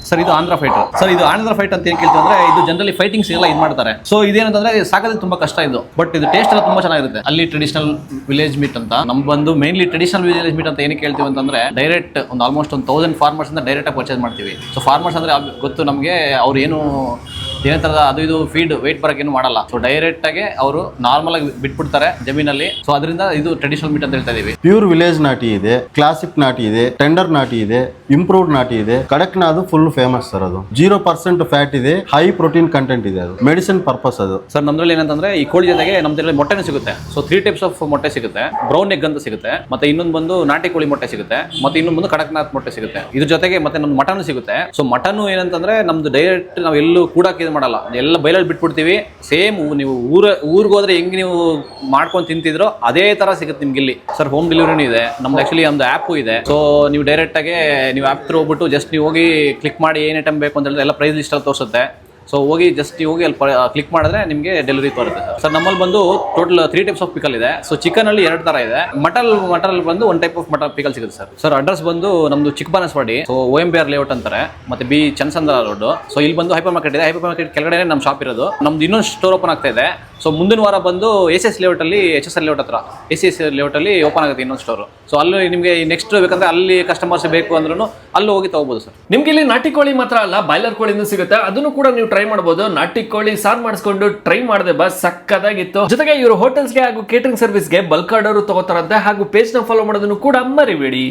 Sir ಇದು Andhra fight sir. ಇದು Andhra fight ಅಂತ ಏನ್ ಕೇಳ್ತೀವಿ ಅಂದ್ರೆ ಇದು ಜನರಲಿ ಫೈಟಿಂಗ್ಸ್ ಎಲ್ಲ ಇದು ಮಾಡ್ತಾರೆ. ಸೊ ಇದೇನಂತಂದ್ರೆ ಸಾಕೋದು ತುಂಬಾ ಕಷ್ಟ ಇದು, ಬಟ್ ಇದು ಟೇಸ್ಟ್ ಎಲ್ಲ ತುಂಬಾ ಚೆನ್ನಾಗಿರುತ್ತೆ. ಅಲ್ಲಿ ಟ್ರೆಡಿಷನಲ್ ವಿಲೇಜ್ ಮೀಟ್ ಅಂತ ನಮ್ ಬಂದು ಮೇನ್ಲಿ ಟ್ರೆಡಿಷನಲ್ ವಿಲೇಜ್ ಮೀಟ್ ಅಂತ ಏನಕ್ಕೆ ಹೇಳ್ತೀವಿ ಅಂತಂದ್ರೆ ಡೈರೆಕ್ಟ್ ಒಂದು ಆಲ್ಮೋಸ್ಟ್ 1000 ಫಾರ್ಮರ್ಸ್ ಇಂದ ಡೈರೆಕ್ಟ್ ಆಗಿ ಪರ್ಚೇಸ್ ಮಾಡ್ತೀವಿ. ಸೊ ಫಾರ್ಮರ್ಸ್ ಅಂದ್ರೆ ಗೊತ್ತು ನಮಗೆ, ಅವ್ರು ಏನು ಏನೇ ತರದ ಅದು ಇದು ಫೀಡ್ ವೇಟ್ ಬರಕ್ಕೆ ಏನು ಮಾಡಲ್ಲ. ಸೊ ಡೈರೆಕ್ಟ್ ಆಗಿ ಅವರು ನಾರ್ಮಲ್ ಆಗಿ ಬಿಟ್ಬಿಡ್ತಾರೆ ಜಮೀನಲ್ಲಿ. ಸೊ ಅದರಿಂದ ಇದು ಟ್ರೆಡಿಷನಲ್ ಮೀಟ್ ಅಂತ ಹೇಳ್ತಾ ಇದೀವಿ. ಪ್ಯೂರ್ ವಿಲೇಜ್ ನಾಟಿ ಇದೆ, ಕ್ಲಾಸಿಕ್ ನಾಟಿ ಇದೆ, ಟೆಂಡರ್ ನಾಟಿ ಇದೆ, ಇಂಪ್ರೂವ್ಡ್ ನಾಟಿ ಇದೆ. Kadaknath full famous sir. ಅದು 0% ಫ್ಯಾಟ್ ಇದೆ, ಹೈ ಪ್ರೋಟೀನ್ ಕಂಟೆಂಟ್ ಇದೆ. ಅದು ಮೆಡಿಸಿನ್ ಪರ್ಪಸ್ ಅದು ಸರ್. ನಮ್ದ್ರಲ್ಲಿ ಏನಂತಂದ್ರೆ ಈ ಕೋಳಿ ಜೊತೆಗೆ ನಮ್ದ್ರಲ್ಲಿ ಮೊಟ್ಟೆನೂ ಸಿಗುತ್ತೆ. ಸೊ 3 ಟೈಪ್ಸ್ ಆಫ್ ಮೊಟ್ಟೆ ಸಿಗುತ್ತೆ. ಬ್ರೌನ್ ಎಗ್ ಅಂತ ಸಿಗುತ್ತೆ, ಮತ್ತೆ ಇನ್ನೊಂದು ಬಂದು ನಾಟಿ ಕೋಳಿ ಮೊಟ್ಟೆ ಸಿಗುತ್ತೆ, ಮತ್ತೆ ಇನ್ನೊಂದು ಬಂದು ಕಡಕ್ನಾಥ್ ಮೊಟ್ಟೆ ಸಿಗುತ್ತೆ. ಇದ್ರ ಜೊತೆಗೆ ಮತ್ತೆ ನಮ್ದು ಮಟನ್ ಸಿಗುತ್ತೆ. ಸೊ ಮಟನ್ ಏನಂತಂದ್ರೆ ನಮ್ದು ಡೈರೆಕ್ಟ್ ನಾವು ಎಲ್ಲೂ ಕೂಡ ಇದು ಮಾಡಲ್ಲ, ಎಲ್ಲ ಬೈಲಲ್ಲಿ ಬಿಟ್ಬಿಡ್ತೀವಿ. ಸೇಮ್ ನೀವು ಊರಿಗೆ ಹೋದ್ರೆ ಹೆಂಗ್ ನೀವು ಮಾಡ್ಕೊಂಡು ತಿಂತಿದ್ರೋ ಅದೇ ತರ ಸಿಗುತ್ತೆ ನಿಮ್ಗೆ ಇಲ್ಲಿ ಸರ್. ಹೋಮ್ ಡೆಲಿವರಿನೂ ಇದೆ ನಮ್ದು. ಆಕ್ಚುಲಿ ನಮ್ದು ಆ್ಯಪು ಇದೆ. ಸೊ ನೀವು ಡೈರೆಕ್ಟ್ ಆಗಿ ನೀವು ಆ್ಯಪ್ ತ್ರ ಹೋಗ್ಬಿಟ್ಟು ಜಸ್ಟ್ ನೀವು ಹೋಗಿ ಕ್ಲಿಕ್ ಮಾಡಿ ಏನ್ ಐಟಮ್ ಬೇಕು ಅಂತ ಹೇಳಿದ್ರೆ ಎಲ್ಲ ಪ್ರೈಸ್ ಲಿಸ್ಟ್ ಅಲ್ಲಿ ತೋರಿಸುತ್ತೆ. ಸೊ ಹೋಗಿ ಜಸ್ಟ್ ಹೋಗಿ ಅಲ್ಲಿ ಕ್ಲಿಕ್ ಮಾಡಿದ್ರೆ ನಿಮಗೆ ಡೆಲಿವರಿ ತೋರುತ್ತೆ ಸರ್. ನಮ್ಮಲ್ಲಿ ಬಂದು ಟೋಟಲ್ 3 ಟೈಪ್ಸ್ ಆಫ್ ಪಿಕಲ್ ಇದೆ. ಸೊ ಚಿಕನ್ ಅಲ್ಲಿ 2 ತರ ಇದೆ. ಮಟಲ್ ಬಂದು 1 ಟೈಪ್ ಆಫ್ ಮಟನ್ ಪಿಕಲ್ ಸಿಗುತ್ತೆ ಸರ್. ಸರ್ ಅಡ್ರೆಸ್ ಬಂದು ನಮ್ದು ಚಿಕ್ಕಬಾನಸ್ವಾಡಿ, ಸೊ OMBR ಲೇಔಟ್ ಅಂತಾರೆ, ಮತ್ತೆ ಬಿ ಚನ್ನಸಂದ್ರ ರೋಡ್. ಸೊ ಇಲ್ಲಿ ಬಂದು ಹೈಪರ್ ಮಾರ್ಕೆಟ್ ಇದೆ. ಹೈಪರ್ ಮಾರ್ಕೆಟ್ ಕೆಳಗಡೆ ನಮ್ಮ ಶಾಪ್ ಇರೋದು. ನಮ್ದು ಇನ್ನೊಂದು ಸ್ಟೋರ್ ಓಪನ್ ಆಗ್ತಾ ಇದೆ. ಸೊ ಮುಂದಿನ ವಾರ ಬಂದು SS ಲೇಔಟ್ ಅಲ್ಲಿ HSL ಲೇಔಟ್ ಹತ್ರ SS ಲೇಔಟ್ ಅಲ್ಲಿ ಓಪನ್ ಆಗುತ್ತೆ ಇನ್ನೊಂದು ಸ್ಟೋರ್. ಸೊ ಅಲ್ಲಿ ನಿಮಗೆ ನೆಕ್ಸ್ಟ್ ಬೇಕಂದ್ರೆ ಅಲ್ಲಿ ಕಸ್ಟಮರ್ಸ್ ಬೇಕು ಅಂದ್ರೂ ಅಲ್ಲಿ ಹೋಗಿ ತಗೋಬಹುದು ಸರ್. ನಿಮ್ಗೆ ಇಲ್ಲಿ ನಾಟಿ ಕೋಳಿ ಮಾತ್ರ ಅಲ್ಲ, ಬಾಯ್ಲರ್ ಕೋಳಿನೂ ಸಿಗುತ್ತೆ. ಅದನ್ನು ಕೂಡ ನೀವು ಟ್ರೈ ಮಾಡಬಹುದು. ನಾಟಿ ಕೋಳಿ ಸಾರ್ ಮಾಡಿಸ್ಕೊಂಡು ಟ್ರೈ ಮಾಡಿದೆ ಬಸ್ ಸಕ್ಕದಾಗಿತ್ತು. ಜೊತೆಗೆ ಇವರು ಹೋಟೆಲ್ಸ್ಗೆ ಹಾಗೂ ಕೇಟರಿಂಗ್ ಸರ್ವಿಸ್ಗೆ ಬಲ್ಕ್ ಆರ್ಡರ್ ತಗೋತಾರಂತೆ. ಹಾಗೂ ಪೇಜ್ ನ ಫಾಲೋ ಮಾಡೋದನ್ನು ಕೂಡ ಮರಿಬೇಡಿ.